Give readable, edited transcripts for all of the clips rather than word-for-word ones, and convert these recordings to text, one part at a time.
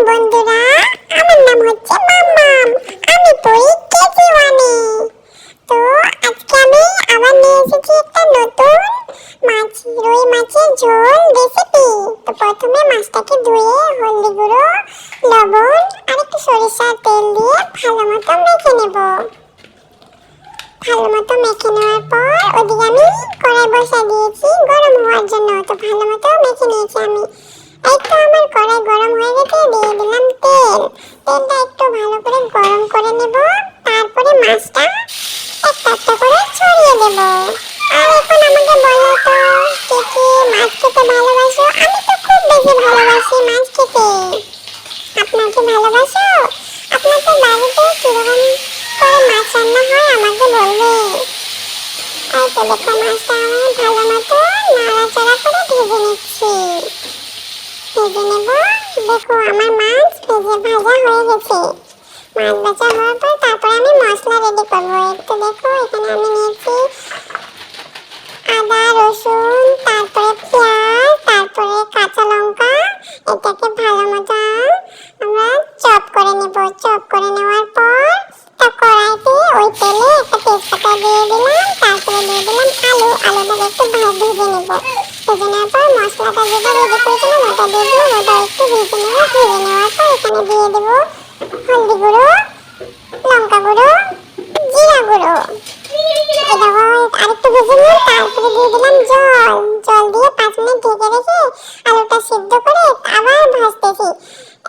বন্ধুরা, আমার নাম হচ্ছে মাম্মাম। আমি পড়ি কেজি ওয়ানে। তো আজকে আমি আবার নিয়ে এসেছি একটা নতুন রুই মাছের ঝোল রেসিপি। তো প্রথমে মাছটাকে ধুয়ে হলদি গুঁড়ো, লবণ আর একটু সরিষার তেল দিয়ে ভালো মতো মেখে নেব। ভালো মতো মেখে নেওয়ার পর ওদিকে আমি কড়াই বসা দিয়েছি গরম হওয়ার জন্য। তো ভালো মতো মেখে নিয়েছি আমি। এই তো আমার কড়াই গরম হয়ে গেছে, দিয়ে দিলাম তেল। তেলটা একটু ভালো করে গরম করে নেব। তারপরে মাছটা একটা একটা করে ছড়িয়ে দেব। আর এখন আমাকে বলো তো, কে কে মাছ খেতে ভালোবাসো? আমি তো খুব বেশি ভালোবাসি মাছ খেতে। আপনার কি ভালোবাসো? আপনাদের বাড়িতে কিরকম করে মাছ রান্না হয় আমাকে বলবে। এই তো দেখো, মাছটা আমি ভালো মতো নাড়াচাড়া করে ভেজে নিচ্ছি। ভেজে নেব। দেখো আমার মাছ ভেজে ভাজা হয়ে গেছে। মাছ ভাজা হওয়ার পর তারপর আমি মশলা রেডি করবো। একটু দেখো, এখানে আমি নিয়েছি আদা, রসুন, তারপরে পেঁয়াজ, তারপরে কাঁচা লঙ্কা। এটাকে ভালো মতো আমরা চপ করে নেব। চপ করে নেওয়ার পর তা কড়াইতে ওই তেলে একটা তেজপাতা দিয়ে দিলাম। তারপরে দিয়ে দিলাম আলুটাকে একটু ভেজে নেব। ভেজে নেওয়ার পর মশলাটা যেটা রেডি করেছিলাম ওটা দিয়ে দিলাম। ওটা একটু ভেজে নেব। ভেজে নেওয়ার পর এখানে দিয়ে দেবো হলদি গুঁড়ো, লঙ্কা গুঁড়ো, জিরা গুঁড়ো। এটা আরেকটু ভেজে নিয়ে তারপরে দিয়ে দিলাম জল। জল দিয়ে 5 মিনিট ঢেকে রেখে আলুটা সিদ্ধ করে আবার ভাজতেছি।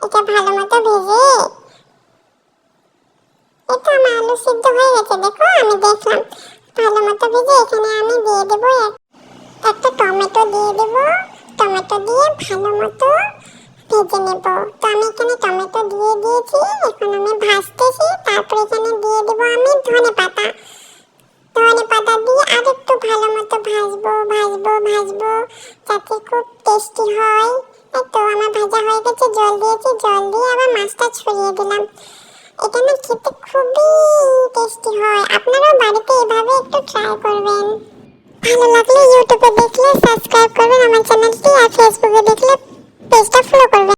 এটা ভালো মতো ভেজে, এটা আমার আলু সিদ্ধ হয়ে গেছে। দেখো আমি দেখলাম ভালো মতো ভেজে এখানে আমি দিয়ে দেবো একটা টমেটো দিয়ে দেবো। টমেটো দিয়ে ভালো মতো ভেজে নেব। তো আমি এখানে টমেটো দিয়ে দিয়েছি, এখন আমি ভাজতেছি। তারপর এখানে দিয়ে দেবো আমি ধনে পাতা। ধনে পাতা দিয়ে আর একটু ভালো মতো ভাজবো যাতে খুব টেস্টি হয়। এই তো আমার ভাজা হয়ে গেছে, জল দিয়েছি। জল দিয়ে আবার মাছটা ছড়িয়ে দিলাম। এটা না খেতে খুবই টেস্টি হয়। আপনারাও বাড়িতে এভাবে একটু ট্রাই করবেন। ভালো লাগলে ইউটিউবে দেখলে সাবস্ক্রাইব করবেন আমার চ্যানেলটি, আর ফেসবুকে দেখলে পেজটা ফলো করবেন।